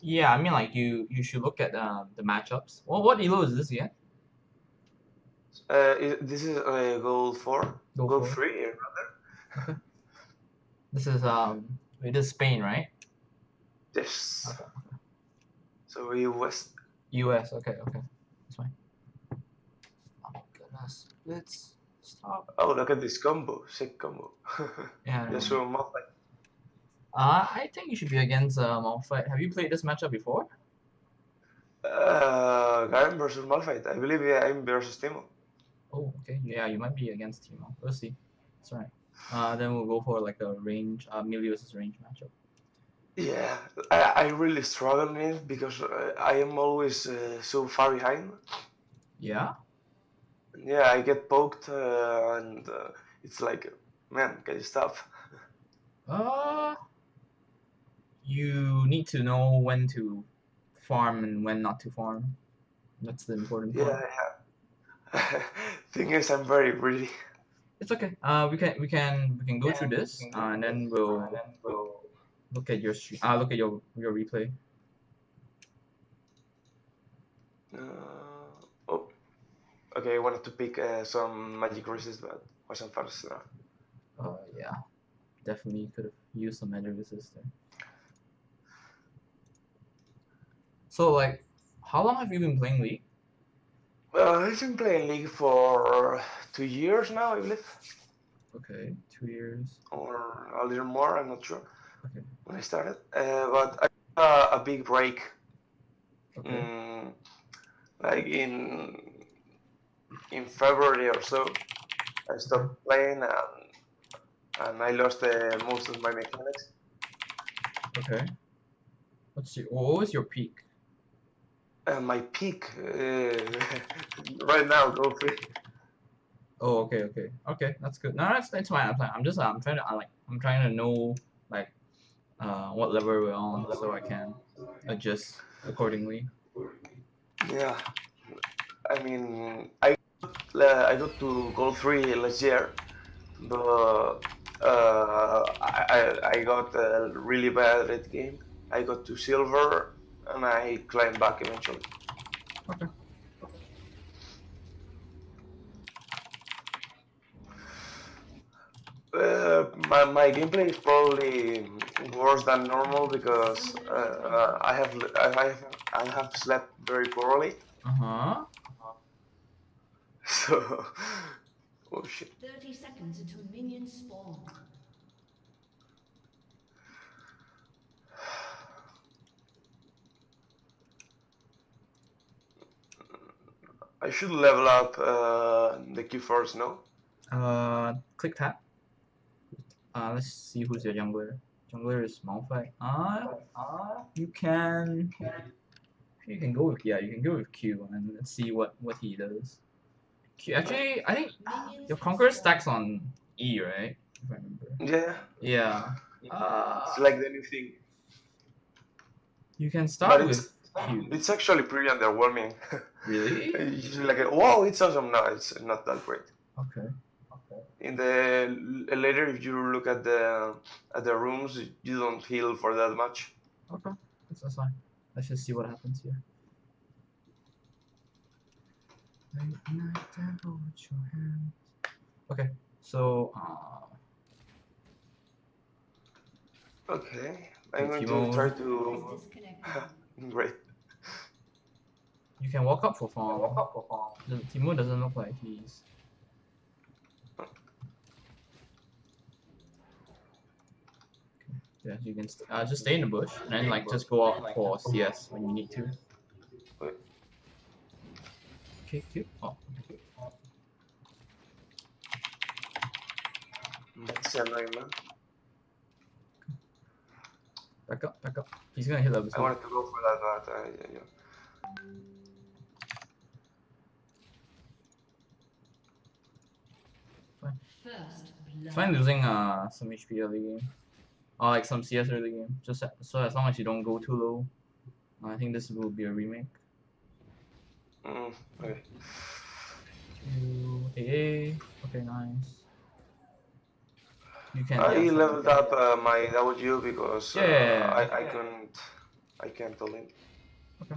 Yeah, I mean like you should look at the matchups. Well, what elo is this again? This is goal 4, Go goal for it. 3 rather. Okay. This is it is Spain, right? Yes. Okay. So we West. US. Okay. Okay. That's fine. Oh my goodness. Let's stop. Oh, look at this combo, sick combo. Yeah. I Just know. so Malphite. I think you should be against Malphite. Have you played this matchup before? Garen versus Malphite. I believe yeah, I'm versus Timo. Oh, okay. Yeah, you might be against Timo. We'll see. That's right. Then we'll go for like a range, melee versus range matchup. Yeah, I really struggle in it because I am always so far behind. Yeah. Yeah, I get poked and it's like, man, can you stop? Uh, you need to know when to farm and when not to farm. That's the important part. Yeah. Thing is, I'm very greedy. It's okay. We can go through this, and then we'll look at your look at your replay. Oh, okay. I wanted to pick some magic resist, but wasn't fast enough. Yeah, definitely could have used some magic resist there. So like, how long have you been playing League? I've been playing League for 2 years now, I believe, Okay, 2 years. or a little more. I'm not sure Okay. when I started, but I had a big break. Okay. Mm, like in February or so, I Okay. stopped playing and I lost most of my mechanics. Okay. What was your peak? My peak right now go free. Oh, okay, okay, okay. That's good. No, that's fine. I'm trying to I'm trying to know like what level we're on so I can adjust accordingly. Yeah, I mean, I got to gold 3 last year, but I got really bad at game. I got to silver and I climbed back eventually. Okay. My gameplay is probably worse than normal because I have slept very poorly. Uh-huh. So, oh shit. 30 seconds until minions spawn. I should level up the Q first, no? Click tap. Let's see who's your jungler. Jungler is Malphite. You can go with you can go with Q and let's see what he does. Q actually I think Minions your have Conqueror spawned. stacks on E, right? If I remember. Yeah, Yeah. it's like the new thing. You can But start with Q. it's actually pretty underwhelming. Really? It's like, wow, it's awesome. No, it's not that great. Okay. In the later, if you look at the rooms, you don't heal for that much. Okay. That's fine. Let's just see what happens here. Okay. So Okay, I'm going to Timo, try Server to. is disconnected. Great. you can walk up for farm. Timo doesn't look like he's. Yeah, you can just stay in the bush and then like just go out for CS when you need to. Wait. Okay, cute. Oh, okay. That's annoying, man. Back up, back up. He's gonna hit level I 2. wanted to go for that, but yeah. First It's blood. fine losing some HP early game. Or like some CS early game. Just so as long as you don't go too low. I think this will be a remake. Okay. AA. Okay, nice. You can I yeah, leveled up my W because Yeah. I couldn't. I can't tell him. Okay.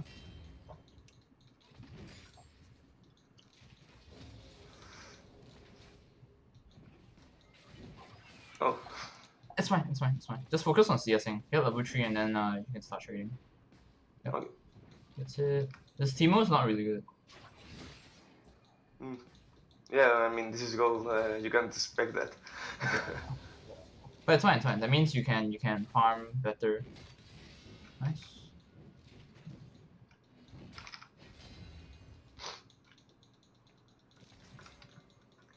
Oh, It's fine. It's fine. It's fine. Just focus on CSing. Get level 3 and then you can start trading. Yep. okay. That's it. This Teemo is not really good. Yeah, I mean, this is gold. You can't expect that. But it's fine. It's fine. That means you can farm better. Nice.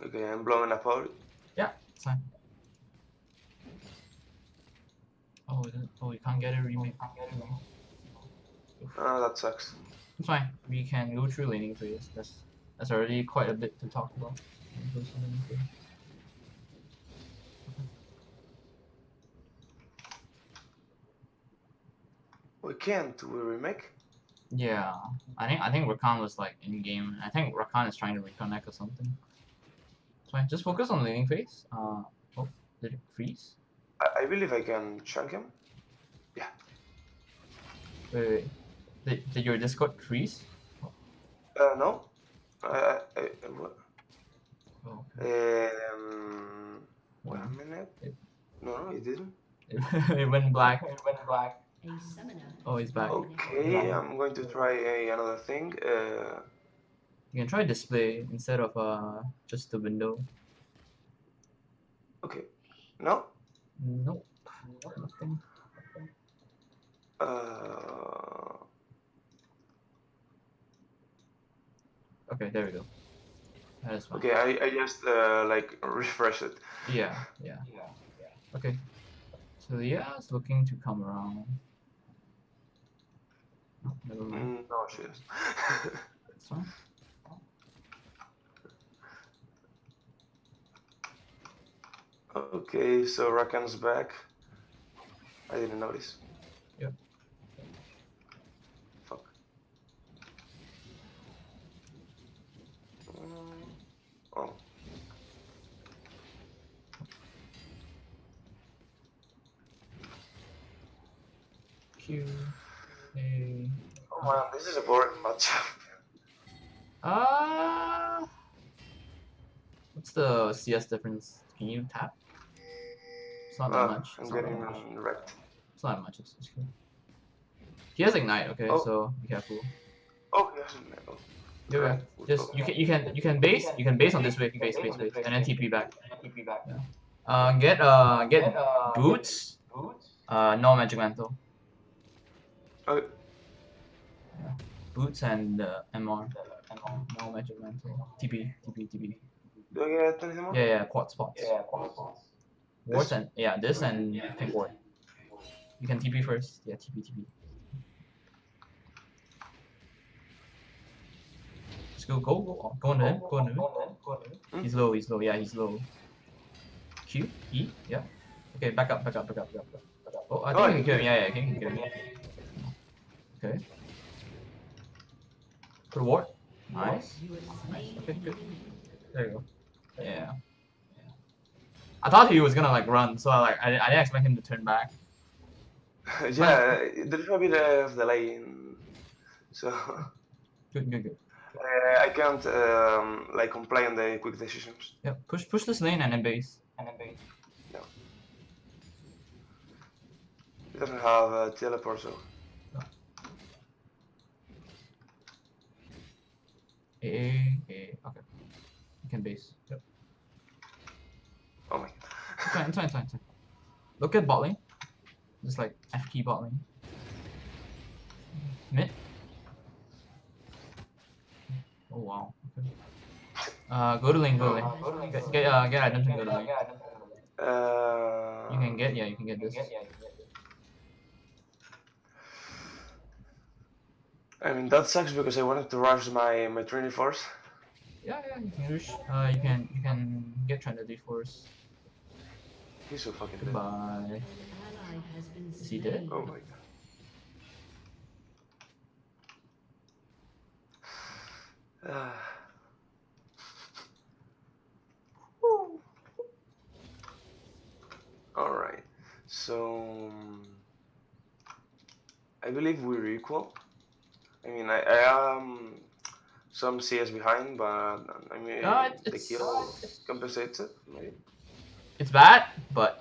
Okay, I'm blowing up all. Yeah, it's fine. Oh, you can't get a remake. That sucks. It's fine. We can go through laning phase. That's already quite a bit to talk about. We can't. We remake. Yeah, I think Rakan was like in game. I think Rakan is trying to reconnect or something. It's fine. Just focus on laning phase. Oh, did it freeze? I believe I can chunk him. Yeah. Wait. Did your Discord freeze? No. What? Oh, One minute. No, it didn't. it went black. A summoner. Oh, he's back. Okay, I'm going to try another thing. You can try display instead of just the window. Okay. No. Nope. Nothing. Okay, there we go. That is fine. Okay, I just like refresh it. Yeah. Okay. So yeah, it's looking to come around. Oh, never mind. No, she is. It's fine. Okay, so Rakan's back. I didn't notice. Yep. Fuck. Oh. Q. A. Oh man, this is a boring matchup. What's the CS difference? Can you tap? It's not that much. I'm It's not that getting much. wrecked. It's not that much. It's cool. He has Ignite, okay, Oh. so be careful. Oh, yes. Oh. Yeah, just you can base on this wave, base, and then TP back. Yeah. Get boots. No magic mantle. Okay. Yeah. Boots and MR. No magic mantle. TP. Do I get anything more? Yeah, quad spots. Wards and this and pink ward. You can TP first. Yeah, TP. Let's go. Go on him. He's low. Yeah, he's low. Q, E, yeah. Okay, back up. Oh, I think you can kill him. Yeah, you can kill him. Okay. Put a ward. Nice. Okay, good. There you go. Yeah. I thought he was gonna like run, so I didn't expect him to turn back. Yeah, there's a bit of delay in, so Good. I can't like comply on the quick decisions. Yeah, push this lane and then base. No. It doesn't have a teleport, so. Okay. You can base. Yep. Oh my. It's fine. Look at bot lane. Just like F key bot lane. Mid. Oh wow. Okay. Go to lane. Get items and go to lane. You can get this. I mean that sucks because I wanted to rush my Trinity Force. Yeah, you can rush. You can get Trinity Force. He's so fucking dead. Goodbye. Is he dead? Oh my god. Alright, so I believe we're equal. I mean, I am some CS behind, but I mean, the kill compensates it, maybe. It's bad, but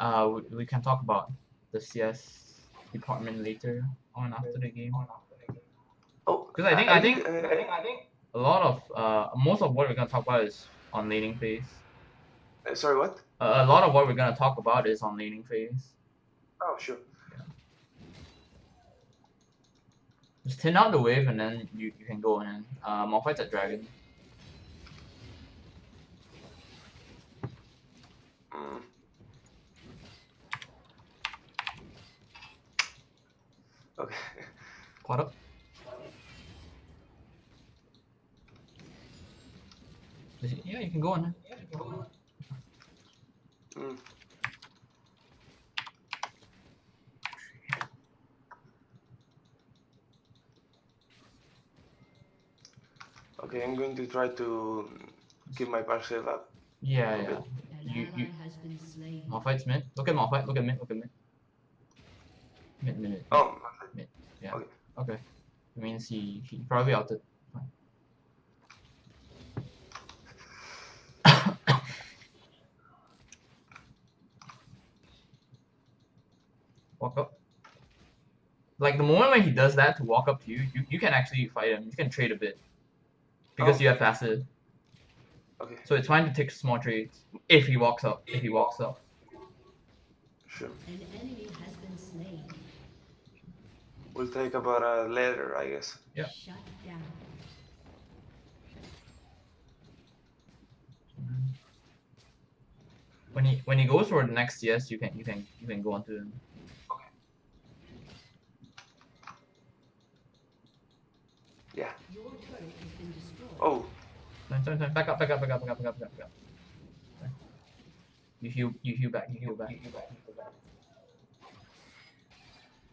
we can talk about the CS department later on after the game. Oh, Because I think a lot of most of what we're gonna talk about is on laning phase. sorry, what? A lot of what we're gonna talk about is on laning phase. Oh, sure. Just thin out the wave and then you can go in. Malphite's at dragon. Mm. Okay. Pot up. Yeah, you can go in. Mm. Okay, I'm going to try to keep my passive up. Yeah, Okay. yeah. An You ally has been slain. Malphite's mid. Look at Malphite. Look at mid. Look at mid. Mid. Oh, Yeah. okay. Okay. It means he probably outed. Fine. Walk up. Like the moment when he does that to walk up to you, you can actually fight him. You can trade a bit. Because Oh. you have passive. Okay, So it's fine to take small trades. If he walks up. sure. An enemy has been slain. We'll take about a later, I guess. Yeah. Shut down. When he goes for the next CS, you can go onto him. Yeah. Your turret has been destroyed. Oh, Turn. Back up. You heal back.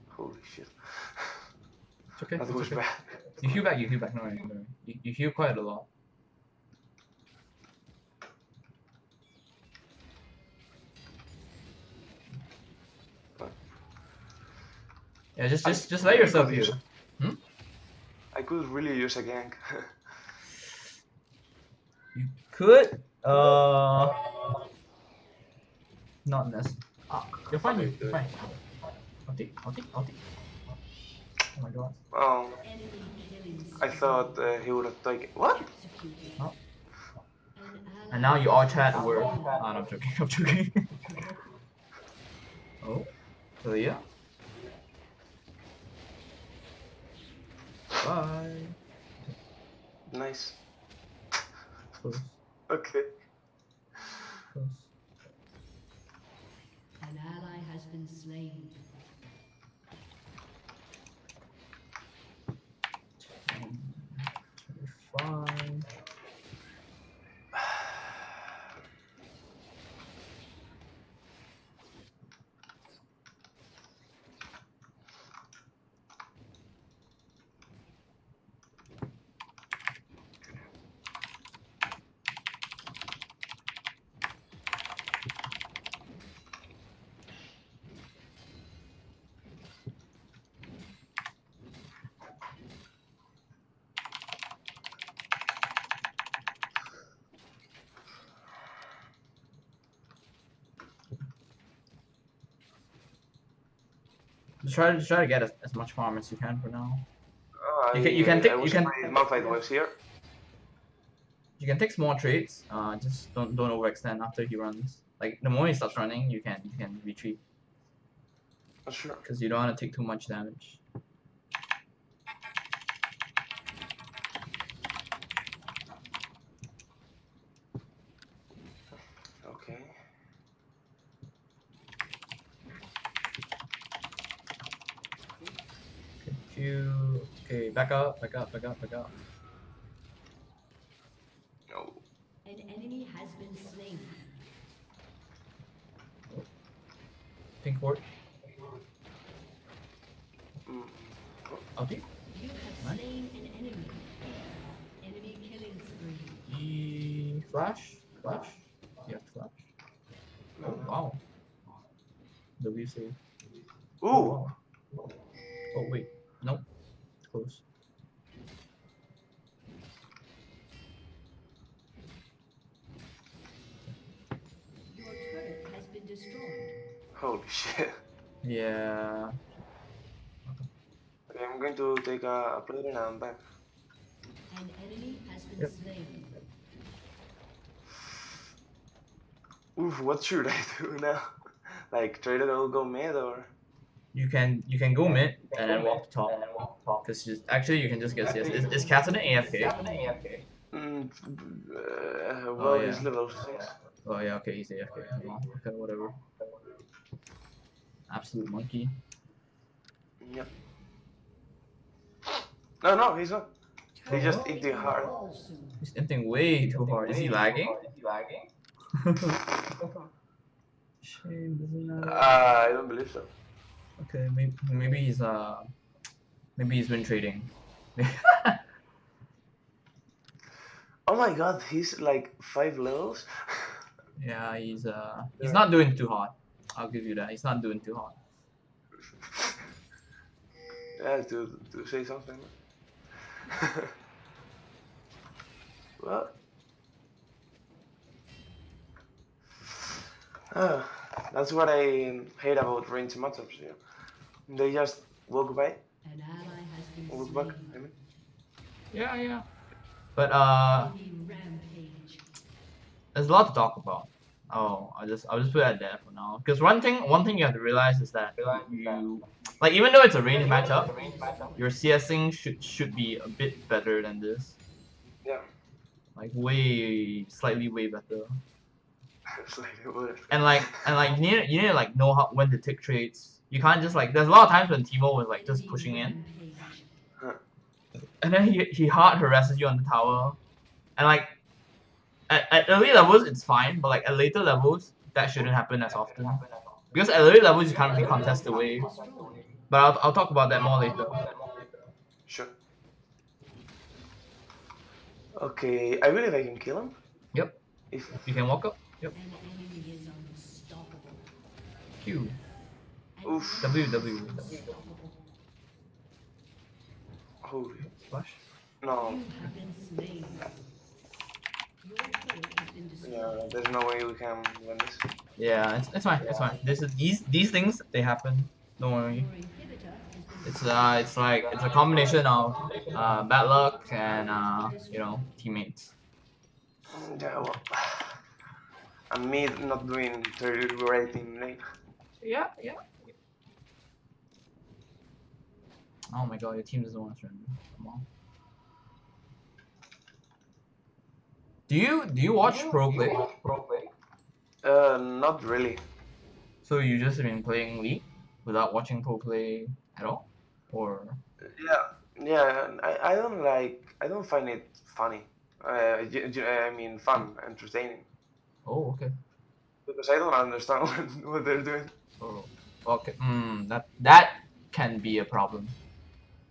holy shit. It's okay. That it's was okay. bad. You heal back. No worry. You heal quite a lot. Yeah, just let yourself heal. I could really use a gank. You could not necessarily. You're fine. You're fine. I'll take. Oh my god. Oh, Enemy killing I thought he would have taken. What? executed. Oh. An ally And now you all chat has word. been slain. No, I'm joking. Oh, Talia. Bye. Nice. Close. Okay. An ally has been slain. Fine. Just try to get as much farm as you can for now. You can take Malphite was here. You can take small trades. Just don't overextend after he runs. Like the moment he starts running, you can retreat Sure. because you don't want to take too much damage. Okay. Okay, back up. No. An enemy has been slain. Pink ward. Mm. Ulti. You have Nice. slain an enemy. Enemy killing spree. Flash. Yeah, flash. Oh wow. W save. Ooh. Oh, wow. Oh wait. Nope. Close. Your turret has been destroyed. Holy shit. Yeah. Okay, I'm going to take a plate and I'm back. An enemy has been Yep. slain. Oof, what should I do now? Like try to go mid or? You can go mid and then walk top. Because actually you can just get CS. Is Cassidy AFK? Mm, Oh, well, yeah. he's level 6. Oh yeah, okay, he's AFK. Okay, whatever. Absolute monkey. Yep. No, he's not. He just Turret eating hard. fall soon. He's entering way too hard. Is he lagging? Shame, doesn't matter. I don't believe so. Okay, maybe he's been trading. Oh my god, he's like 5 levels. Yeah, he's not doing too hot. I'll give you that. He's not doing too hot. Yeah, to say something. Well, that's what I hate about range matchups. Yeah, they just walk by, An ally has been walk back. slain. I mean, Yeah. But Enemy rampage. there's a lot to talk about. Oh, I'll just put that there for now. Because one thing you have to realize is that you like, even though it's a range matchup, your CSing should be a bit better than this. yeah. Like slightly way better. It's like it would. And like you need to like know when to take trades. You can't just like, there's a lot of times when Timo was like just pushing in, Rampage. and then he hard harasses you on the tower, and like at early levels it's fine, but like at later levels that shouldn't happen as often. Because at early levels you can't really contest the wave. Destroyed. But I'll talk about that more later. Sure. Okay, I believe I can kill him. Yep. If You can walk up. Yep. An enemy is unstoppable. Q. An Oof. enemy W. is unstoppable. holy Flash. no, You have been slain. Your turret has been destroyed. yeah, there's no way we can win this. Yeah, it's fine. It's fine. These things, they happen. Don't worry. Your inhibitor has been It's like it's a combination of bad luck and teammates. Yeah, well, and me not doing very great in lane. Yeah. Oh my god, your team doesn't want to surrender. Come on. Do you watch pro play? Not really. So you just been playing League without watching pro play at all, or? Yeah. I don't find it funny. I mean, fun, entertaining. Oh, okay. Because I don't understand what they're doing. Oh, okay. That can be a problem.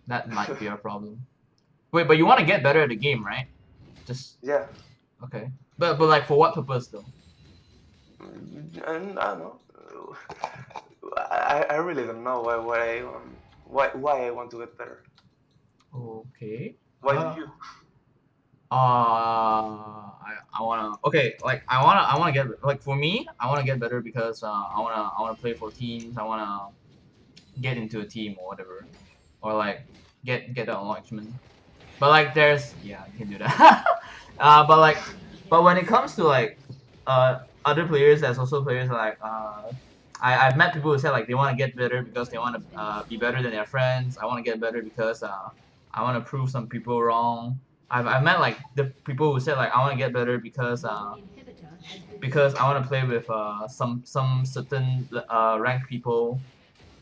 That might be a problem. Wait, but you want to get better at the game, right? Just Yeah. okay. But like, for what purpose though? And I don't know. I really don't know why I want to get better. Okay. Why do you? I wanna, okay, like I wanna get, like, for me, I wanna get better because I wanna play for teams. I wanna get into a team or whatever, or like get the acknowledgement. But like, there's, yeah, I can do that. but when it comes to like other players, there's also players like I've met people who say like they want to get better because they want to be better than their friends. I want to get better because I want to prove some people wrong. I've met like the people who said like I want to get better because your inhibitor has been because I want to play with some certain ranked people,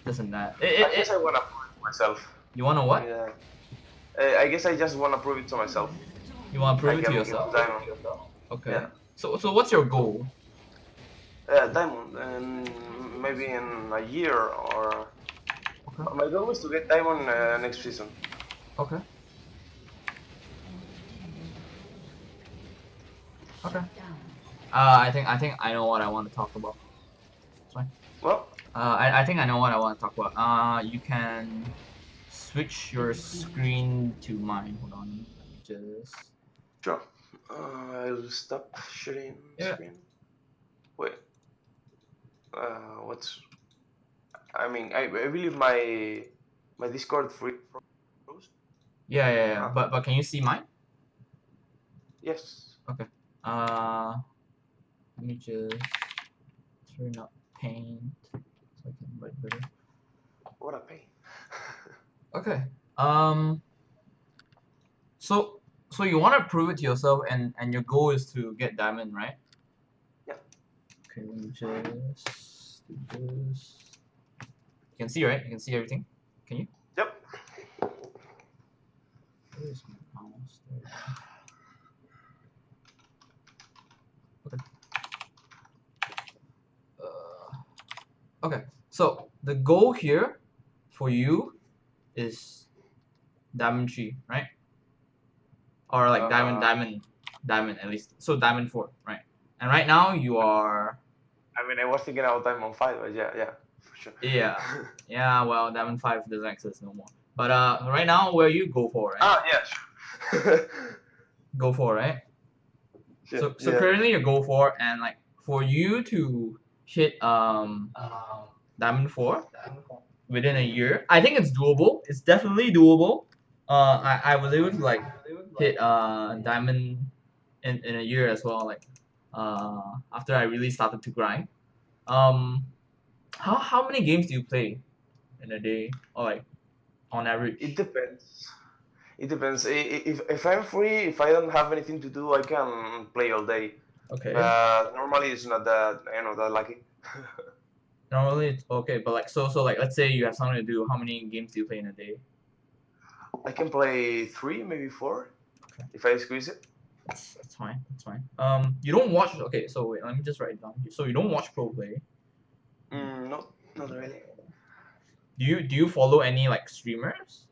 this and that. I guess I want to prove it to myself. You want to what? Yeah. I guess I just want to prove it to myself. You want to prove I it to can yourself? get diamond. Okay. Yeah. So what's your goal? Diamond, and maybe in a year or. Okay. My goal is to get diamond next season. Okay. Okay. down. I think I know what I want to talk about. It's fine. Well, I think I know what I want to talk about. You can switch your screen to mine? Hold on. Let me just. Sure. I'll stop sharing screen. Wait. What's? I mean, I believe my Discord froze. Yeah. But can you see mine? Yes. Okay. Let me just turn up paint so I can write better. What a pain. Okay. So you want to prove it to yourself, and your goal is to get diamond, right? Yeah. Okay. Let me just do this. You can see, right? You can see everything. Can you? Yep. Where is my mouse? There we go. Okay. Okay. So the goal here for you is diamond 3, right? Or like diamond at least. So diamond 4, right? And right now you are. I mean, I was thinking about diamond 5, but yeah, for sure. Yeah. Well, diamond 5 doesn't exist no more. But right now, where you go for, right? Yeah, sure. Go for, right? Yeah, So yeah. currently you go for, and like for you to hit diamond 4 within a year, I think it's doable. It's definitely doable. I was able to like hit diamond in a year as well. Like after I really started to grind. How many games do you play in a day, or like on average? It depends. It depends. If I'm free, if I don't have anything to do, I can play all day. Okay. But normally it's not that that lucky. Normally it's okay, but like so like let's say you have something to do. How many games do you play in a day? I can play 3, maybe 4, Okay. if I squeeze it. That's fine. That's fine. You don't watch. Okay, so wait. Let me just write it down. So you don't watch pro play. No, not really. Do you follow any like streamers?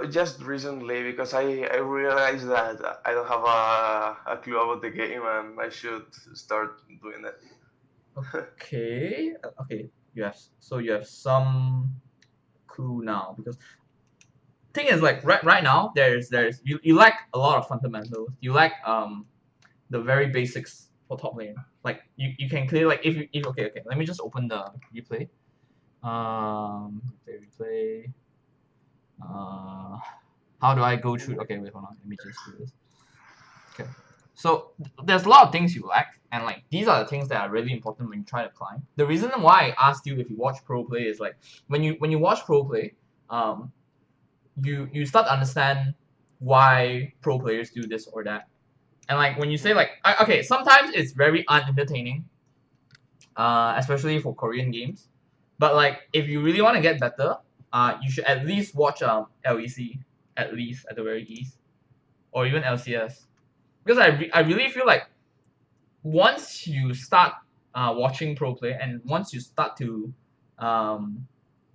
Just recently, because I realized that I don't have a clue about the game and I should start doing that. Okay. Okay. You have some clue now, because thing is like right now there's you lack a lot of fundamentals. You lack the very basics for top lane. Like you can clear, like if okay, let me just open the replay. Replay. How do I go through? Okay, wait, hold on. Let me just do this. Okay. So there's a lot of things you lack, and like these are the things that are really important when you try to climb. The reason why I asked you if you watch pro play is like when you watch pro play, you start to understand why pro players do this or that. And like when you say like okay, sometimes it's very unentertaining, especially for Korean games. But like if you really want to get better, you should at least watch LEC, at least at the very least, or even LCS, because I really feel like once you start watching pro play, and once you start to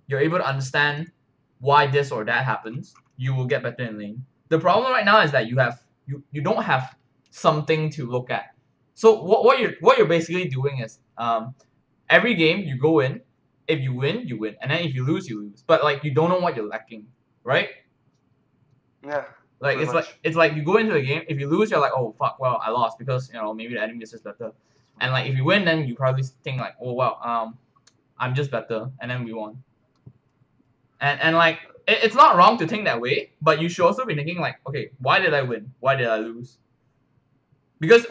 you're able to understand why this or that happens, you will get better in lane. The problem right now is that you don't have something to look at. So what you're basically doing is every game you go in, if you win, you win, and then if you lose, you lose. But like you don't know what you're lacking, right? Yeah. Like it's like you go into the game, if you lose, you're like, oh fuck, well I lost because maybe the enemy is just better. And like if you win, then you probably think like, oh well, I'm just better, and then we won. And like it's not wrong to think that way, but you should also be thinking like, okay, why did I win? Why did I lose? Because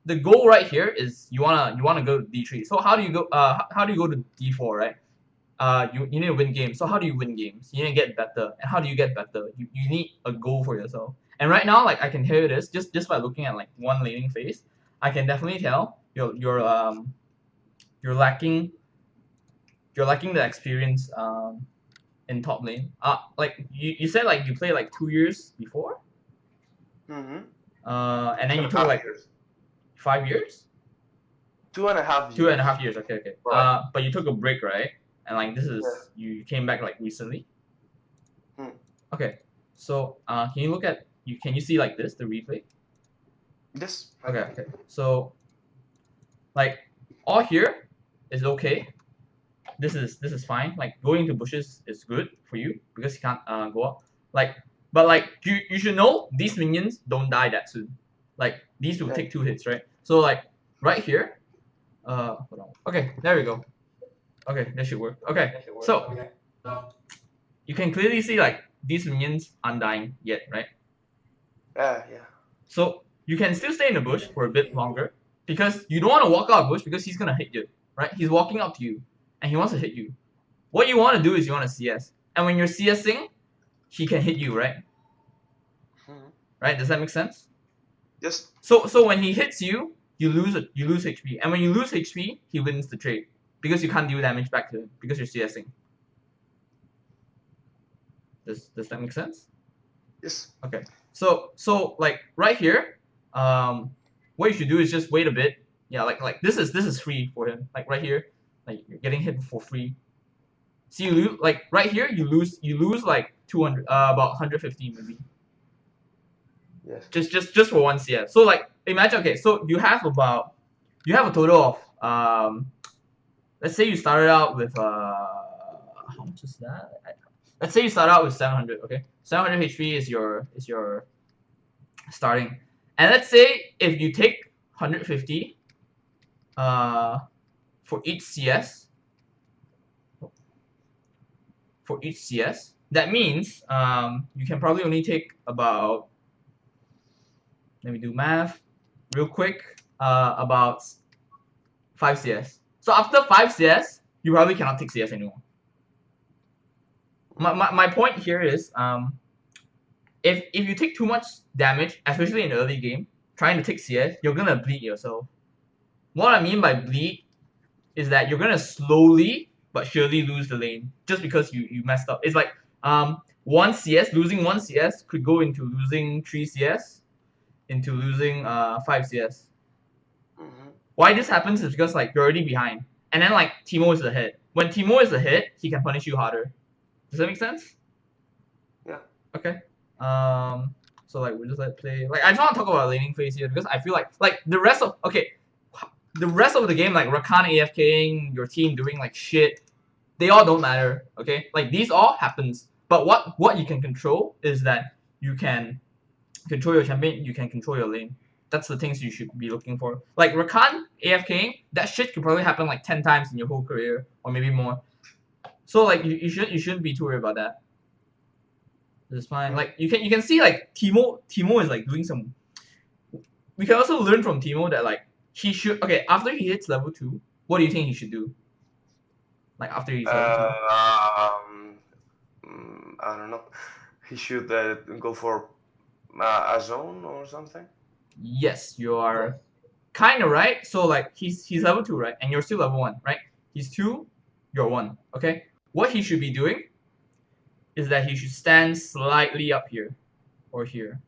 the goal right here is you wanna go to D3. So how do you go to D4, right? You need to win games. So how do you win games? You need to get better. And how do you get better? You need a goal for yourself. And right now, like I can hear this just by looking at like one laning phase, I can definitely tell you're lacking the experience in top lane. Like you said, like you played like 2 years before. Mm-hmm. And then you took like 5 years. 2.5 years. 2.5 years. Okay. Right. But you took a break, right? And like this is you came back like recently. Okay. So can you look at can you see like this, the replay? Yes. Okay. So like all here is okay, this is fine. Like going into bushes is good for you because you can't go up. Like, but like you should know these minions don't die that soon. Like these will take 2 hits, right? So like right here, hold on. Okay, there we go. Okay, that should work. Okay, so you can clearly see like these minions aren't dying yet, right? Yeah. So you can still stay in the bush for a bit longer because you don't want to walk out of the bush because he's gonna hit you, right? He's walking up to you and he wants to hit you. What you want to do is you want to CS, and when you're CSing, he can hit you, right? Right? Does that make sense? Yes. So when he hits you, you lose HP, and when you lose HP, he wins the trade because you can't deal damage back to him because you're CSing. Does that make sense? Yes. Okay. So like right here, what you should do is just wait a bit. Yeah, like this is free for him. Like right here, like you're getting hit for free. See, you lose like right here, you lose like 200, about 150 maybe. Yes. Just for 1 CS. So like imagine, okay, so you have a total of let's say you started out with how much is that? Let's say you start out with 700, okay? 700 HP is your starting. And let's say if you take 150 for each CS, that means you can probably only take about, let me do math real quick, about 5 CS. So after 5 CS, you probably cannot take CS anymore. My point here is if you take too much damage, especially in the early game, trying to take CS, you're gonna bleed yourself. What I mean by bleed is that you're gonna slowly but surely lose the lane just because you messed up. It's like losing 1 CS could go into losing 3 CS, into losing 5 CS. Why this happens is because like you're already behind, and then like Teemo is ahead. When Teemo is ahead, he can punish you harder. Does that make sense? Yeah. Okay. So like we just like play. Like I just want to talk about laning phase here because I feel like the rest of the game, like Rakan AFKing, your team doing like shit, they all don't matter. Okay, like these all happens. But what you can control is that you can control your champion, you can control your lane. That's the things you should be looking for. Like Rakan AFKing, that shit could probably happen like 10 times in your whole career or maybe more. So like you shouldn't be too worried about that. It's fine. Like you can see like Teemo is like doing some. We can also learn from Teemo that like he should, okay, after he hits level 2, what do you think he should do? Like after he's level 2. I don't know. He should go for a zone or something. 2? Yes, you are kind of right. So like he's level 2, right? And you're still level 1, right? He's 2, you're 1. Okay. What he should be doing is that he should stand slightly up here or here,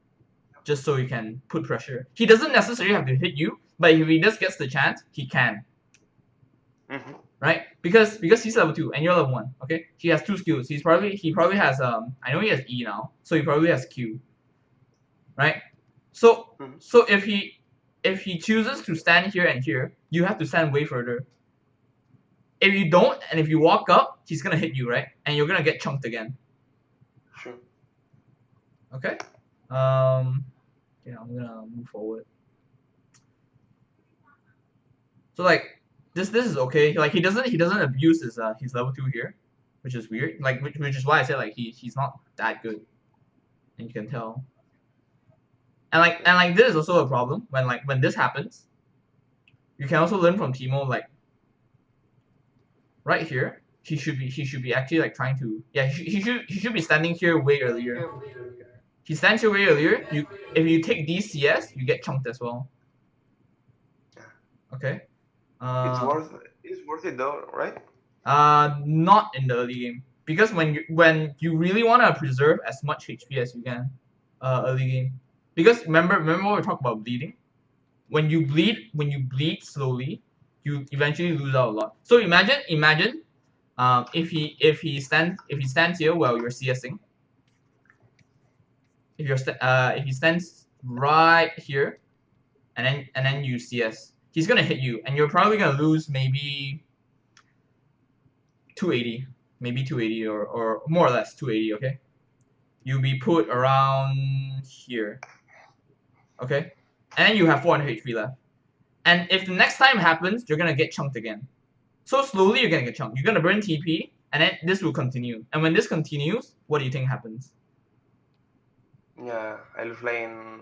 just so he can put pressure. He doesn't necessarily have to hit you, but if he just gets the chance, he can. Right? Because he's level 2 and you're level 1. Okay, he has 2 skills. He probably has I know he has E now, so he probably has Q. Right? So if he chooses to stand here and here, you have to stand way further. If you don't, and if you walk up, he's gonna hit you, right? And you're gonna get chunked again. Sure. Okay. Yeah, I'm gonna move forward. So like this is okay. Like he doesn't abuse his level 2 here, which is weird. Like which is why I said like he's not that good, and you can tell. And like this is also a problem when this happens. You can also learn from Teemo like right here. He should be actually like trying to, yeah, he should be standing here way earlier. He stands here way earlier. If you take these CS, you get chunked as well. Okay. It's worth it though, right? Not in the early game, because when you really want to preserve as much HP as you can, early game. Because remember what we talked about bleeding. When you bleed slowly, you eventually lose out a lot. So imagine, if he stands here while you're CSing. If he stands right here, and then you CS, he's gonna hit you, and you're probably gonna lose maybe 280, maybe 280 or more or less 280. Okay, you'll be put around here. Okay, and then you have 400 HP left. And if the next time happens, you're gonna get chunked again. So slowly you're gonna get chunked. You're gonna burn TP, and then this will continue. And when this continues, what do you think happens? Yeah, I'll lane.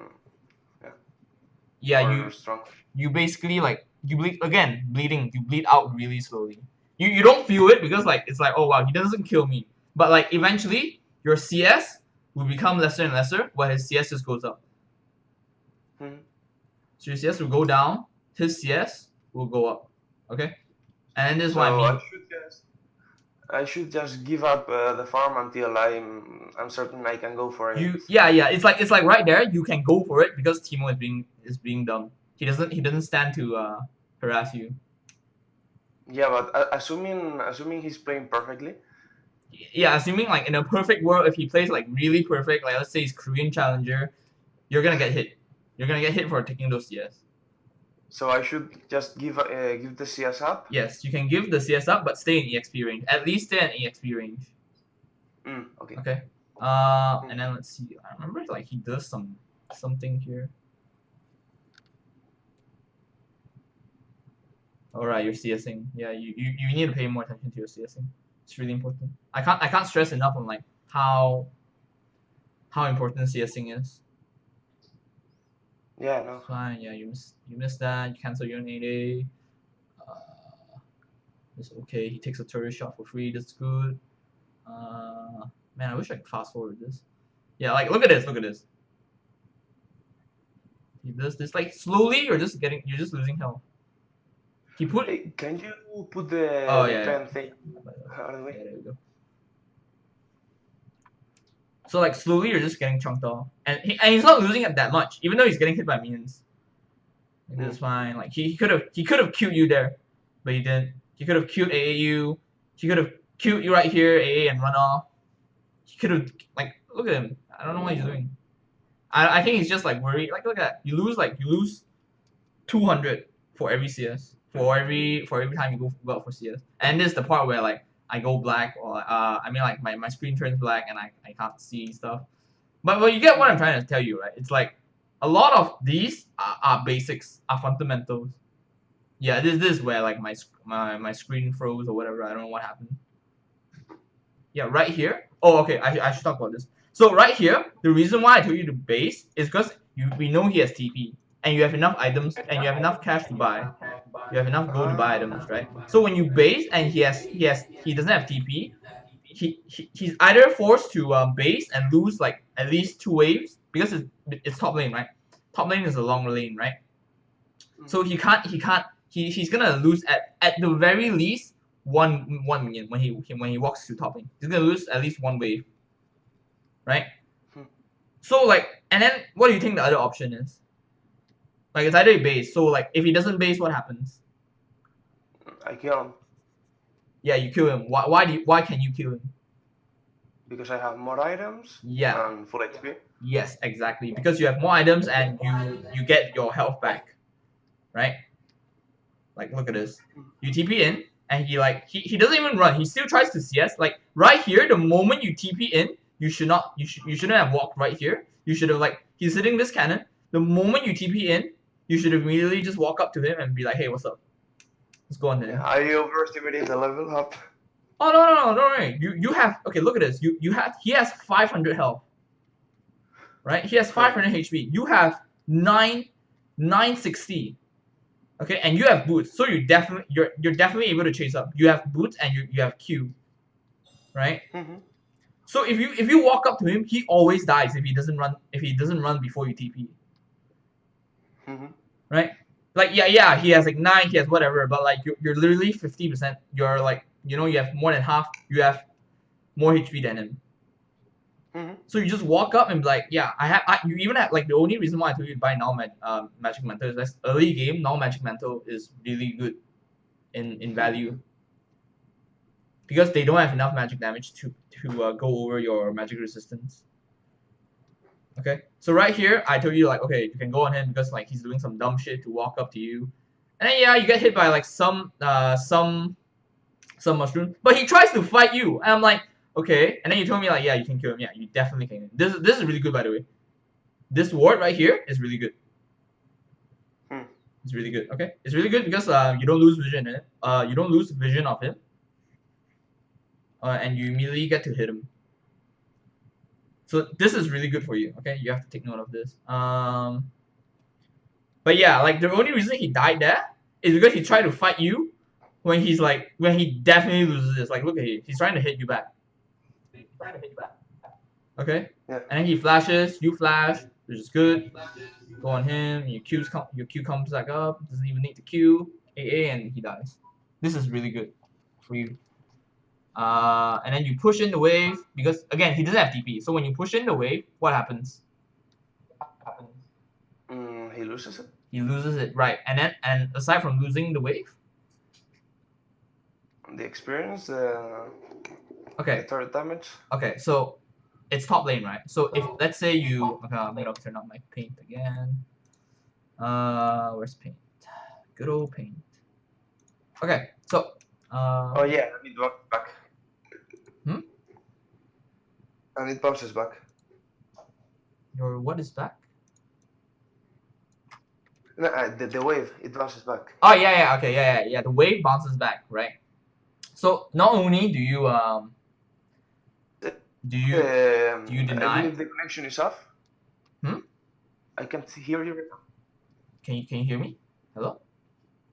Yeah, strong. You basically like you bleed again, bleeding. You bleed out really slowly. You don't feel it because like it's like, oh wow, he doesn't kill me. But like eventually your CS will become lesser and lesser, while his CS just goes up. So your CS will go down, his CS will go up. Okay, and this is what I mean. I should just give up the farm until I'm certain I can go for it. Yeah. It's like right there. You can go for it because Timo is being dumb. He doesn't stand to harass you. Yeah, but assuming he's playing perfectly. Yeah, assuming like in a perfect world, if he plays like really perfect, like let's say he's Korean Challenger, you're gonna get hit. You're gonna get hit for taking those CS. So I should just give the CS up? Yes, you can give the CS up, but stay in EXP range. At least stay in EXP range. Okay. Okay. And then let's see. I remember like he does something here. Alright, you're CSing. Yeah, you need to pay more attention to your CSing. It's really important. I can't stress enough on like how important CSing is. Yeah, no. Fine. Yeah, you missed that. You cancel your 8A. It's okay. He takes a turret shot for free. That's good. Man, I wish I could fast forward this. Yeah, like look at this. Look at this. He does this like slowly. You're just losing health. He put. Hey, can you put the pen thing out of the way? Yeah, there we go. So like slowly you're just getting chunked off, and he's not losing it that much, even though he's getting hit by minions. Like, that's fine. Like he could have queued you there, but he didn't. He could have queued AAU. He could have queued you right here, AA, and run off. He could have like look at him. I don't know what he's doing. I think he's just like worried. Like look at that. You lose 200 for every CS. For every time you go out for CS. And this is the part where like I go black or I mean like my screen turns black and I can't see stuff. But you get what I'm trying to tell you, right? It's like a lot of these are basics, are fundamentals. Yeah, this is where like my screen froze or whatever. I don't know what happened. Yeah, right here. Oh, okay. I should talk about this. So right here, the reason why I told you to base is because we know he has TP and you have enough items and you have enough cash to buy. You have enough gold to buy items, right? So when you base and he doesn't have TP, he's either forced to base and lose like at least 2 waves because it's top lane, right? Top lane is a long lane, right? So he's gonna lose at the very least one minion when he walks to top lane. He's gonna lose at least 1 wave, right? So like, and then what do you think the other option is? Like it's either base. So like if he doesn't base, what happens? I kill him. Yeah, you kill him. Why can you kill him? Because I have more items. Yeah. And full HP. Yes, exactly. Because you have more items and you get your health back, right? Like look at this. You TP in and he doesn't even run. He still tries to CS. Like right here, the moment you TP in, you shouldn't have walked right here. You should have like he's hitting this cannon. The moment you TP in, you should immediately just walk up to him and be like, hey, what's up? Let's go on there. Yeah, I overestimated the level up. Oh no, don't worry. You have okay, look at this. He has 500 health. Right? He has 500 HP. You have 960. Okay, and you have boots. So you're definitely able to chase up. You have boots and you have Q. Right? So if you walk up to him, he always dies if he doesn't run before you TP. Right? Like yeah, he has like 9, he has whatever, but like you're literally 50%. You're like, you know, you have more than half. You have more HP than him. So you just walk up and be like, yeah, you even have like the only reason why I told you to buy null magic mantle is that early game null magic mantle is really good in value because they don't have enough magic damage to go over your magic resistance. Okay, so right here I told you like, okay, you can go on him because like he's doing some dumb shit to walk up to you, and then yeah, you get hit by like some some mushroom, but he tries to fight you, and I'm like, okay. And then you told me like, yeah, you can kill him. Yeah, you definitely can. This is really good, by the way. This ward right here is really good. It's really good. Okay, it's really good because you don't lose vision in it. You don't lose vision of him. And you immediately get to hit him. So this is really good for you. Okay, you have to take note of this. But yeah, like the only reason he died there is because he tried to fight you when he definitely loses this. Like look at him, he's trying to hit you back. Okay. Yeah. And then he flashes, you flash, which is good. Go on him. Your Q comes back up. Doesn't even need the Q. AA and he dies. This is really good for you. And then you push in the wave because again he doesn't have TP. So when you push in the wave, what happens? He loses it. He loses it, right? And aside from losing the wave, the experience, okay, the turret damage. Okay, so it's top lane, right? So if let's say you, okay, I'm gonna turn on my paint again. Where's paint? Good old paint. Okay, so. Oh yeah, I need back. And it bounces back. Your what is back? No, the wave, it bounces back. Oh yeah, okay, yeah. The wave bounces back, right? So not only do you do you deny? Even if the connection is off. I can't hear you right now. Can you hear me? Hello?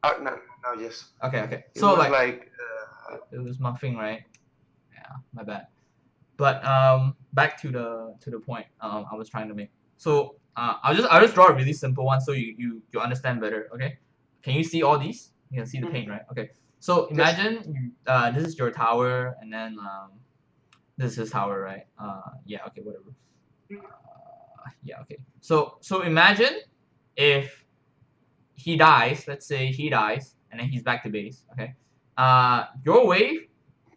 Oh no, yes. Okay. It So was it was muffing, right? Yeah, my bad. But back to the point I was trying to make. So I'll just draw a really simple one so you understand better. Okay? Can you see all these? You can see the paint, right? Okay. So imagine this is your tower, and then this is his tower, right? Yeah. Okay. Whatever. Yeah. Okay. So imagine if he dies. Let's say he dies, and then he's back to base. Okay. Your wave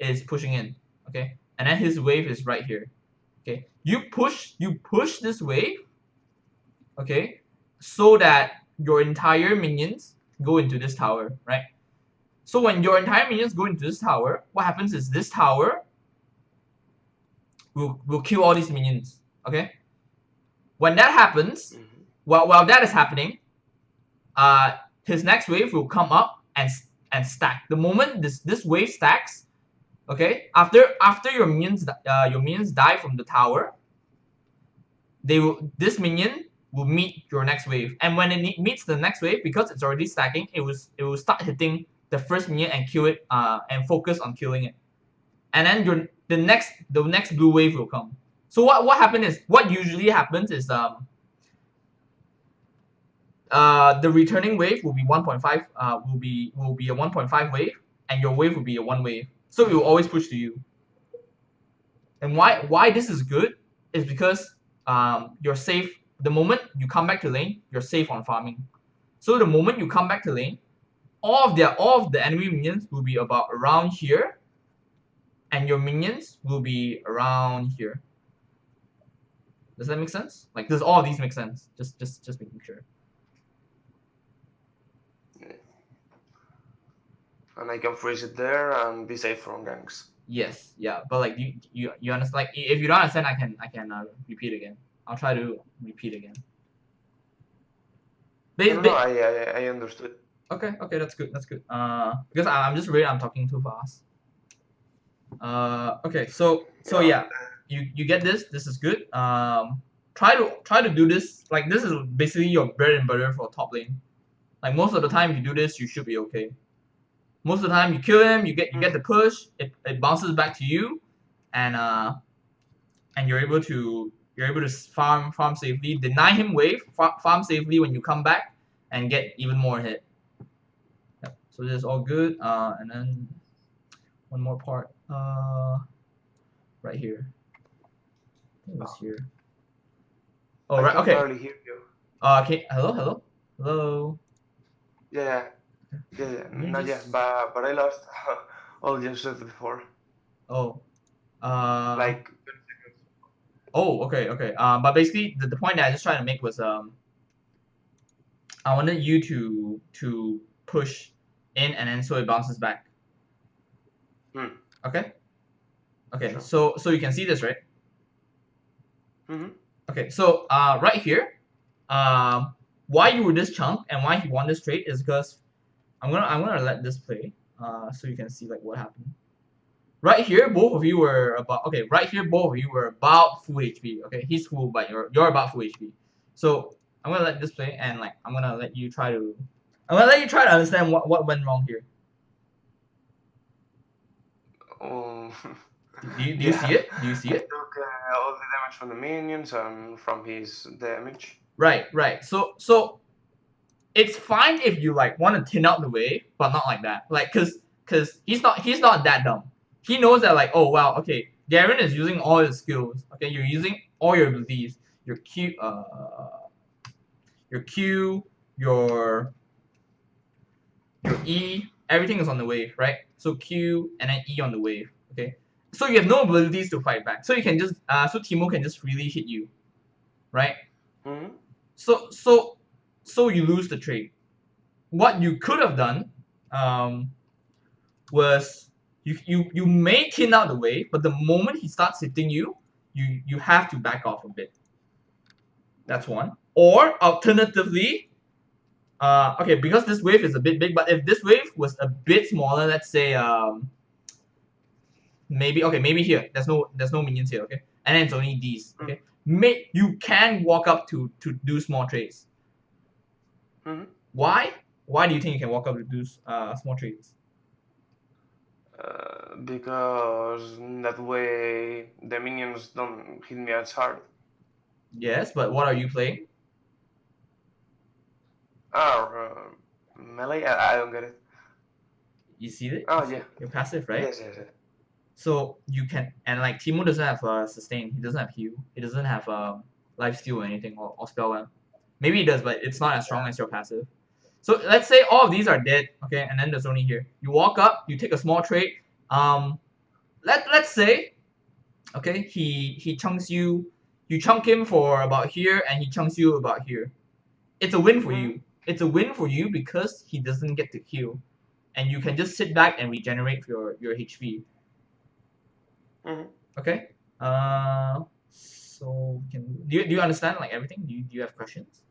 is pushing in. Okay. And then his wave is right here. Okay. You push this wave. Okay. So that your entire minions go into this tower, right? So when your entire minions go into this tower, what happens is this tower will kill all these minions. Okay. When that happens, while that is happening, his next wave will come up and stack. The moment this wave stacks, okay, after your minions die from the tower, this minion will meet your next wave, and when it meets the next wave, because it's already stacking, it will start hitting the first minion and kill it, and focus on killing it, and then the next blue wave will come. So what usually happens is the returning wave will be 1.5 will be a 1.5 wave, and your wave will be a 1 wave. So it will always push to you. And why this is good is because you're safe. The moment you come back to lane, you're safe on farming. So the moment you come back to lane, all of the enemy minions will be about around here, and your minions will be around here. Does that make sense? Like, does all of these make sense? Just making sure. And I can freeze it there and be safe from ganks. Yes, yeah, but like you understand? Like, if you don't understand, I can repeat again. I'll try to repeat again. No, I understood. Okay, that's good. Because I'm talking too fast. Okay, so yeah, you get this. This is good. Try to do this. Like, this is basically your bread and butter for top lane. Like, most of the time, if you do this, you should be okay. Most of the time, you kill him, you get the push, it bounces back to you, and you're able to farm safely, deny him wave, farm safely when you come back, and get even more hit. Yep. So this is all good. And then one more part. Right here. I think it was here. Oh, right. Okay. I can barely hear you. Okay. Hello. Yeah. Not yet, but I lost all you said before. Oh. Like. Oh, okay. But basically, the point that I just trying to make was I wanted you to push in, and then so it bounces back. Okay. Okay. Sure. So you can see this, right? Mm-hmm. Okay. So right here, why you were this chunk and why he won this trade is because I'm gonna let this play. So you can see like what happened. Right here, both of you were about Right here, both of you were about full HP. Okay, he's full, but you're about full HP. So I'm gonna let this play, and like I'm gonna let you try to understand what went wrong here. Oh. Do you see it? Do you see I it? took all the damage from the minions and from his damage. Right. So it's fine if you like want to thin out the wave, but not like that. Like cause he's not that dumb. He knows that like, oh wow, okay, Garen is using all his skills. Okay, you're using all your abilities. Your Q, your E, everything is on the wave, right? So Q and then E on the wave. Okay. So you have no abilities to fight back. So you can just so Teemo can just really hit you. Right? Mm-hmm. So you lose the trade. What you could have done was you may thin out the wave, but the moment he starts hitting you, you have to back off a bit. That's one. Or alternatively, okay, because this wave is a bit big, but if this wave was a bit smaller, let's say maybe here. There's no minions here, okay? And then it's only these, okay? You can walk up to do small trades. Mm-hmm. Why? Why do you think you can walk up to do small trades? Because that way the minions don't hit me as hard. Yes, but what are you playing? Melee? I don't get it. You see it? Oh, yeah. You're passive, right? Yes. So you can, and like Teemo doesn't have sustain. He doesn't have heal. He doesn't have life steal or anything or spell lamp. Maybe he does, but it's not as strong as your passive. So let's say all of these are dead, okay, and then there's only here. You walk up, you take a small trade. Let's say, okay, he chunks you. You chunk him for about here, and he chunks you about here. It's a win for you. It's a win for you because he doesn't get to heal, and you can just sit back and regenerate your HP. Mm-hmm. Okay. So do you understand like everything? Do you have questions?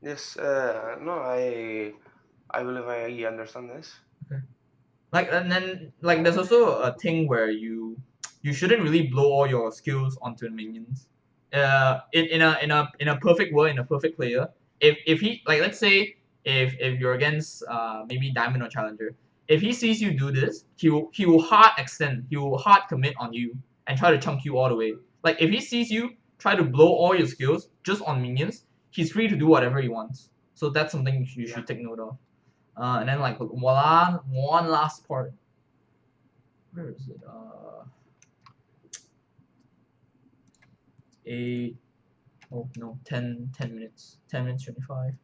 Yes. No, I believe I understand this. Okay. Like and then like there's also a thing where you shouldn't really blow all your skills onto the minions. In a perfect world, in a perfect player, if he like let's say if you're against maybe Diamond or Challenger, if he sees you do this, he will hard extend, he will hard commit on you and try to chunk you all the way. Like if he sees you try to blow all your skills just on minions, he's free to do whatever he wants. So that's something you should take note of. And then like one last part. Where is it? 8. Oh no, 10 minutes. 10 minutes 25.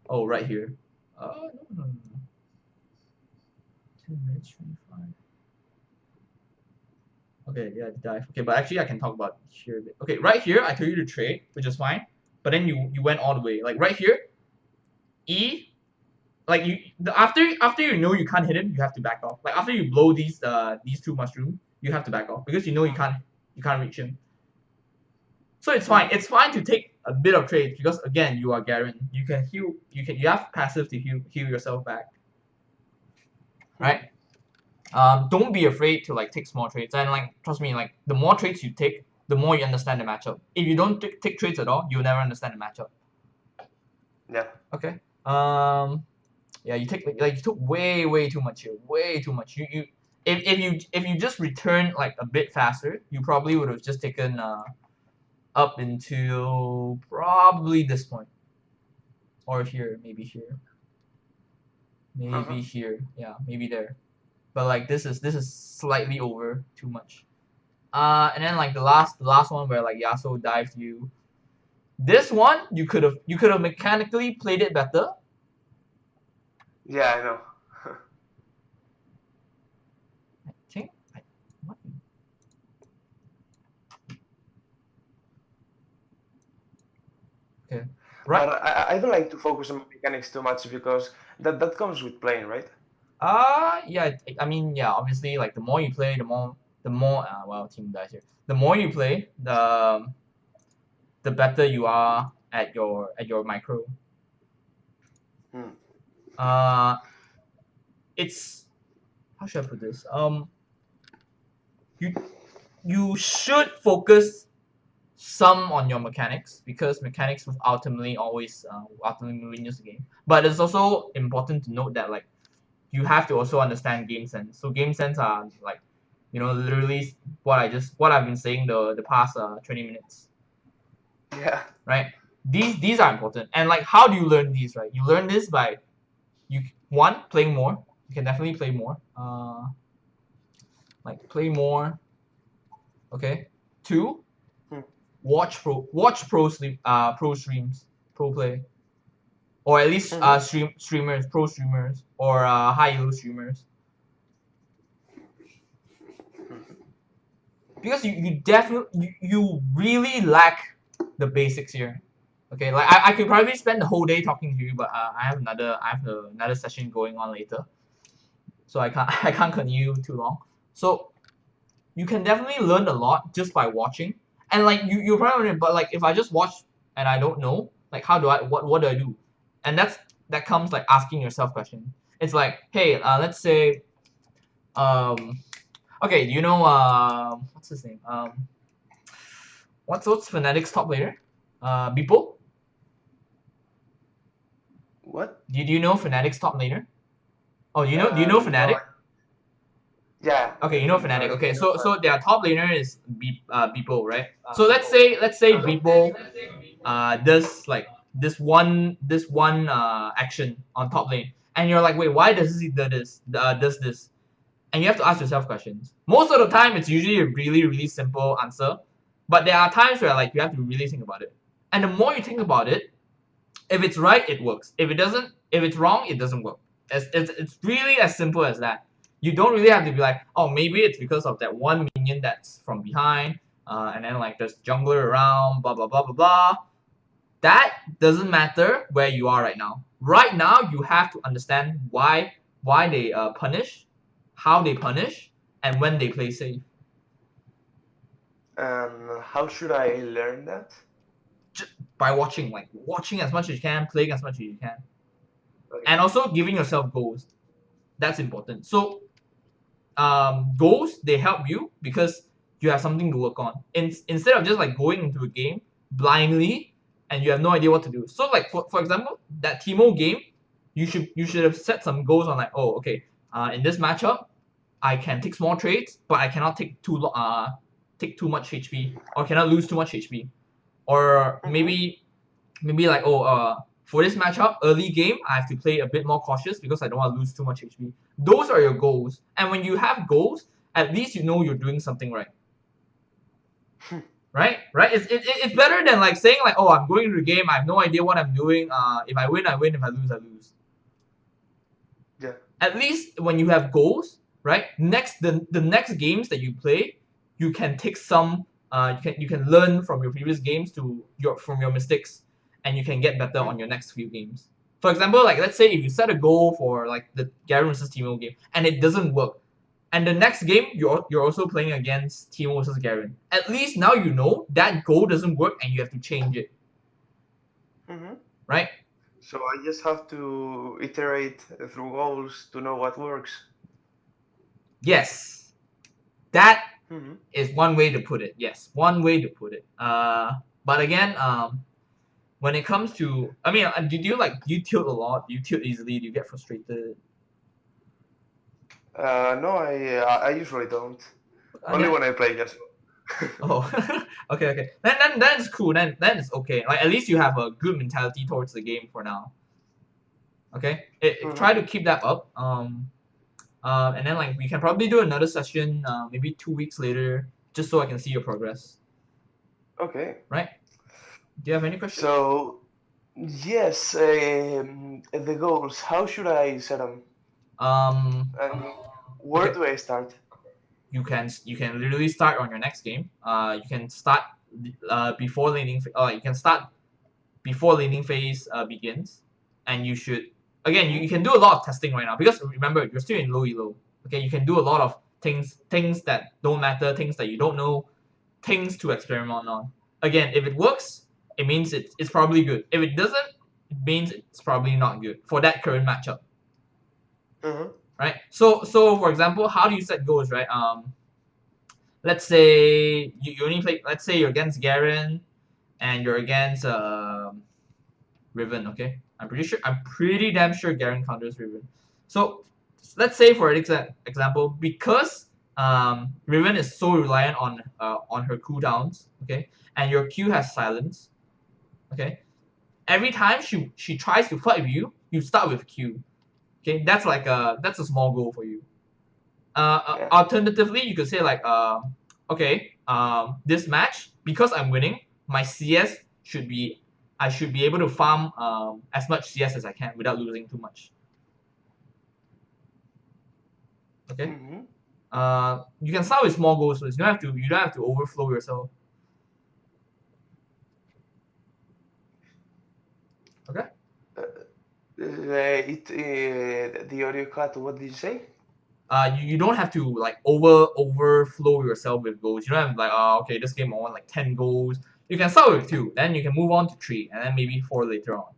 Oh, right here. No. 10 minutes 25. Okay, yeah, dive. Okay, but actually I can talk about here a bit. Okay, right here I told you to trade, which is fine. But then you went all the way. Like right here, E, like after you know you can't hit him, you have to back off. Like after you blow these two mushrooms, you have to back off because you know you can't reach him. So it's fine. It's fine to take a bit of trade because again you are Garen. You can heal. You have passive to heal yourself back. Right? Don't be afraid to like take small trades, and like trust me, like the more trades you take, the more you understand the matchup. If you don't take trades at all, you'll never understand the matchup. Yeah. Okay. Yeah, you took way too much here. Way too much. If you just return like a bit faster, you probably would have just taken up until probably this point. Or here, maybe here. Maybe here. Yeah, maybe there. But like this is slightly over too much. And then like the last one where like Yasuo dived you. This one you could have mechanically played it better. Yeah, I know. I think what? Okay. Right. But I don't like to focus on mechanics too much because that comes with playing, right? Yeah. I mean, yeah. Obviously, like the more you play, the more well, team dies here. The more you play, the better you are at your micro. Hmm. It's how should I put this? You should focus some on your mechanics because mechanics will ultimately always win you the game. But it's also important to note that like you have to also understand game sense. So game sense are like, literally what I've been saying the past 20 minutes. Yeah. Right? These are important. And like how do you learn these, right? You learn this by playing more. You can definitely play more. Like play more. Okay. 2, Hmm. watch pro streams, pro play. Or at least pro streamers or high elo streamers. Because you definitely you really lack the basics here. Okay, like I could probably spend the whole day talking to you, but I have another session going on later, so I can't continue too long. So you can definitely learn a lot just by watching, and like you probably, but like if I just watch and I don't know, like how do I what do I do, and that comes like asking yourself questions. It's like, hey, let's say, okay, do you know what's his name? What's Fnatic's top laner? Beeple? What? Do you know Fnatic's top laner? Oh, do you know Fnatic? No. Yeah. Okay, you know Fnatic. Okay, so their top laner is Beeple, right? So let's say Beeple does like this one action on top lane, and you're like, wait, why does he does this? And you have to ask yourself questions. Most of the time, it's usually a really simple answer, but there are times where like you have to really think about it. And the more you think about it, if it's right, it works. If it's wrong, it doesn't work. It's really as simple as that. You don't really have to be like, oh, maybe it's because of that one minion that's from behind, and then like there's jungler around, blah blah blah blah blah. That doesn't matter where you are right now. Right now, you have to understand why they punish, how they punish, and when they play safe. How should I learn that? Just by watching as much as you can, playing as much as you can, Okay. and also giving yourself goals. That's important. So goals, they help you because you have something to work on. Instead of just like going into a game blindly and you have no idea what to do. So like for example, that Teemo game, you should have set some goals on like, oh, okay, in this matchup, I can take small trades, but I cannot take too much HP or cannot lose too much HP. Or maybe like, oh, for this matchup, early game, I have to play a bit more cautious because I don't want to lose too much HP. Those are your goals. And when you have goals, at least you know you're doing something right. Right? It's better than like saying like, oh, I'm going into the game, I have no idea what I'm doing. If I win, I win. If I lose, I lose. Yeah. At least when you have goals, right? The next games that you play, you can take some. You can learn from your previous games from your mistakes, and you can get better on your next few games. For example, like let's say if you set a goal for like the Garen versus Teemo game and it doesn't work, and the next game you're also playing against Teemo versus Garen. At least now you know that goal doesn't work and you have to change it. Right? So I just have to iterate through goals to know what works. Yes. That is one way to put it. Yes, one way to put it. But again, when it comes to, I mean, do you tilt a lot? Do you tilt easily? Do you get frustrated? No, I usually don't. Only when I play, yes. Oh, okay. Then it's cool. Then it's okay. Like at least you have a good mentality towards the game for now. Okay, try to keep that up. And then like we can probably do another session, maybe 2 weeks later, just so I can see your progress. Okay. Right? Do you have any questions? So, yes, the goals. How should I set them? And where do I start? You can literally start on your next game. You can start before laning. You can start before laning phase begins, and you should again you can do a lot of testing right now because remember you're still in low elo. Okay, you can do a lot of things that don't matter, things that you don't know, things to experiment on. Again, if it works, it means it's probably good. If it doesn't, it means it's probably not good for that current matchup. Right? So for example, how do you set goals, right? Let's say you only play. Let's say you're against Garen, and you're against Riven. Okay, I'm pretty damn sure Garen counters Riven. So let's say for example, because Riven is so reliant on her cooldowns, okay, and your Q has silence, okay. Every time she tries to fight with you, you start with Q. Okay, that's a small goal for you. Alternatively, you could say like, okay, this match because I'm winning, my CS I should be able to farm as much CS as I can without losing too much. Okay. You can start with small goals, so you don't have to overflow yourself. Okay. The audio cut. What did you say? You don't have to like overflow yourself with goals. You don't have like, okay, this game I want like 10 goals. You can start with 2, then you can move on to 3, and then maybe 4 later on.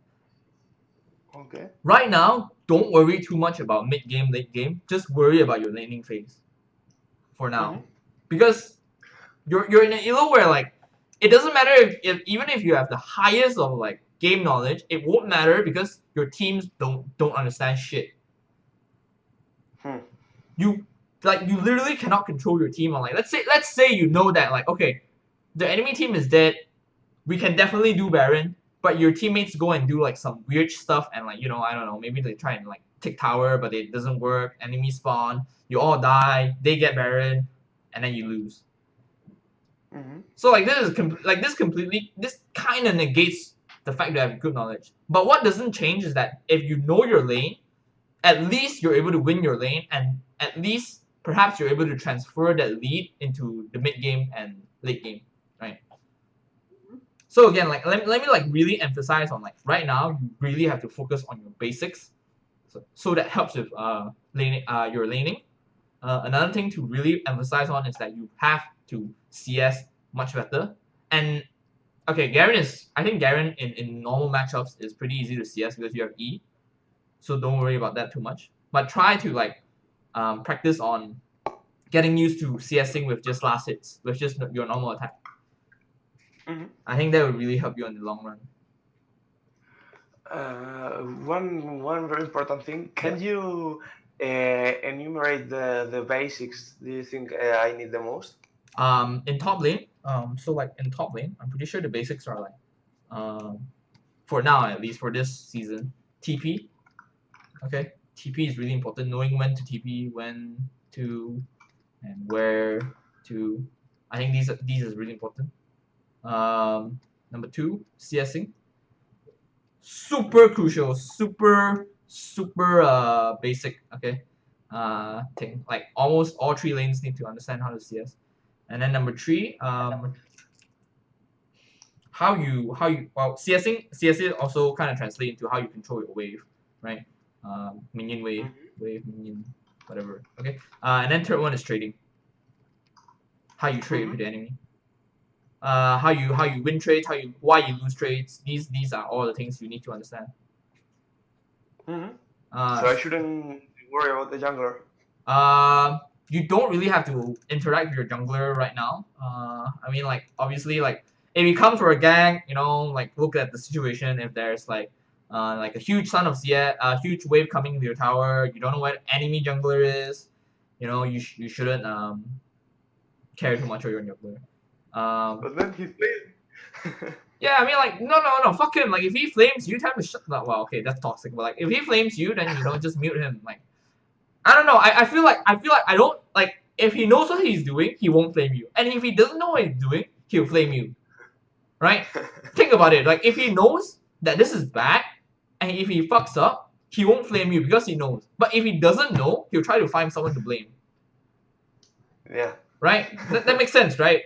Okay. Right now, don't worry too much about mid game, late game. Just worry about your laning phase. For now, because you're in an elo where like it doesn't matter if even if you have the highest of like game knowledge, it won't matter because your teams don't understand shit. You literally cannot control your team on like let's say you know that like okay, the enemy team is dead, we can definitely do Baron, but your teammates go and do like some weird stuff and like I don't know, maybe they try and like take tower but it doesn't work, enemy spawn, you all die, they get Baron, and then you lose. So like this kind of negates the fact that I have good knowledge. But what doesn't change is that if you know your lane, at least you're able to win your lane, and at least perhaps you're able to transfer that lead into the mid game and late game, right? So again, like let me like really emphasize on like right now you really have to focus on your basics, so that helps with laning, your laning. Another thing to really emphasize on is that you have to CS much better. And okay, I think Garen in normal matchups is pretty easy to CS because you have E, so don't worry about that too much. But try to like practice on getting used to CSing with just last hits, with just your normal attack. I think that would really help you in the long run. One very important thing. Can you enumerate the basics? Do you think I need the most? In top lane, so like in top lane, I'm pretty sure the basics are like, for now at least for this season, TP. Okay, TP is really important. Knowing when to TP, when to, and where to. I think these is really important. Number 2, CSing. Super crucial, super basic. Okay, thing. Like almost all 3 lanes need to understand how to CS. And then number 3, how you well CSing also kind of translate into how you control your wave, right? Minion wave, minion, whatever. Okay. And then third one is trading. How you trade with the enemy. How you win trades, why you lose trades. These are all the things you need to understand. So I shouldn't worry about the jungler. You don't really have to interact with your jungler right now. I mean, like obviously, like if he comes for a gang, like look at the situation. If there's like a huge son of CS, a huge wave coming into your tower, you don't know what enemy jungler is. You shouldn't care too much about your jungler. But then he played. Yeah, I mean, like, no, fuck him. Like, if he flames you, time to shut that. Well, okay, that's toxic. But like, if he flames you, then just mute him. Like, I don't know. I feel like I don't like if he knows what he's doing, he won't flame you. And if he doesn't know what he's doing, he'll flame you. Right? Think about it. Like, if he knows that this is bad, and if he fucks up, he won't flame you because he knows. But if he doesn't know, he'll try to find someone to blame. Yeah. Right? That makes sense, right?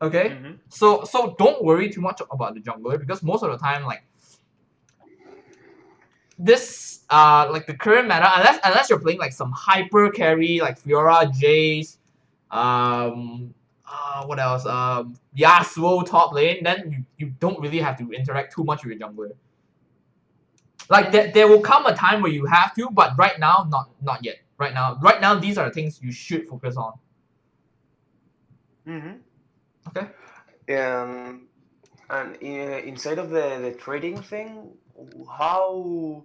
Okay, so don't worry too much about the jungler because most of the time, like this, like the current meta, unless you're playing like some hyper carry like Fiora, Jace, what else? Yasuo top lane, then you don't really have to interact too much with your jungler. Like there will come a time where you have to, but right now, not yet. Right now, these are the things you should focus on. Okay. And inside of the trading thing, how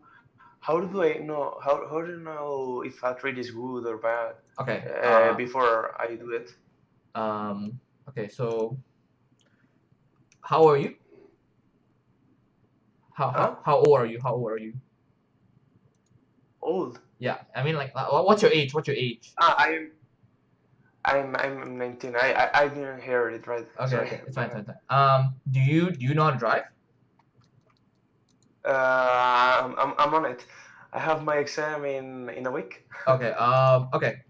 do I know how do you know if a trade is good or bad? Okay. Before I do it. Okay. So, how are you? How old are you? How old are you? Old. Yeah. I mean, like, what's your age? What's your age? I'm 19. I didn't hear it right. Okay. Sorry. Okay. It's fine. It's fine. Do you know how to drive? I'm on it. I have my exam in a week. Okay. Okay.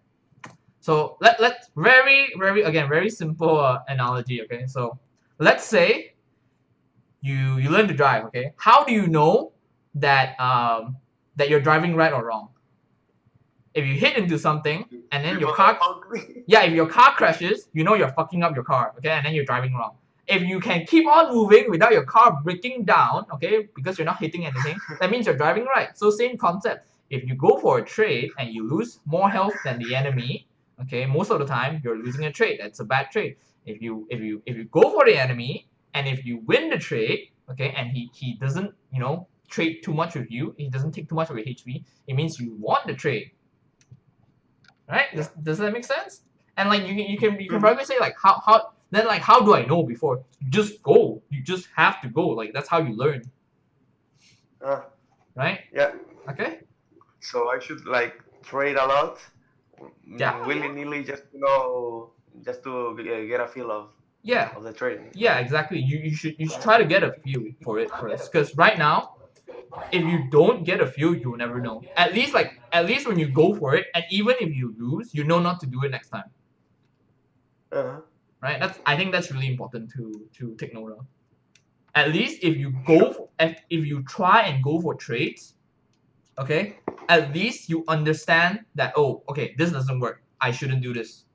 So let's very simple analogy. Okay. So let's say you learn to drive. Okay. How do you know that that you're driving right or wrong? If you hit into something and then your car, yeah, if your car crashes, you know you're fucking up your car. Okay, and then you're driving wrong. If you can keep on moving without your car breaking down, okay, because you're not hitting anything, that means you're driving right. So same concept. If you go for a trade and you lose more health than the enemy, okay, most of the time you're losing a trade. That's a bad trade. If you go for the enemy and if you win the trade, okay, and he doesn't trade too much with you, he doesn't take too much of your HP, it means you won the trade. Right? Yeah. Does that make sense? And like you can probably say like how do I know before? You just go. You just have to go. Like that's how you learn. Right? Yeah. Okay. So I should like trade a lot, Yeah. willy-nilly, just to get a feel of the trading. Yeah, exactly. You should try to get a feel for it first, because right now, if you don't get a feel, you'll never know. At least when you go for it, and even if you lose, you know not to do it next time. Right? I think that's really important to take note of. At least if you go if you try and go for trades, okay, at least you understand that, oh, okay, this doesn't work. I shouldn't do this.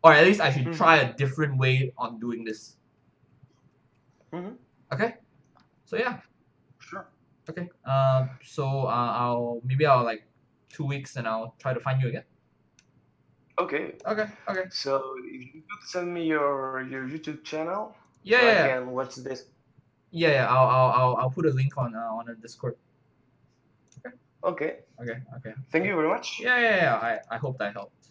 Or at least I should try a different way on doing this. Okay? So yeah. Sure. Okay. So I'll like 2 weeks and I'll try to find you again. Okay. Okay. So if you could send me your YouTube channel, Yeah, so yeah, I can watch this. Yeah, I'll put a link on the Discord. Okay. Okay. Thank you very much. Yeah. I hope that helped.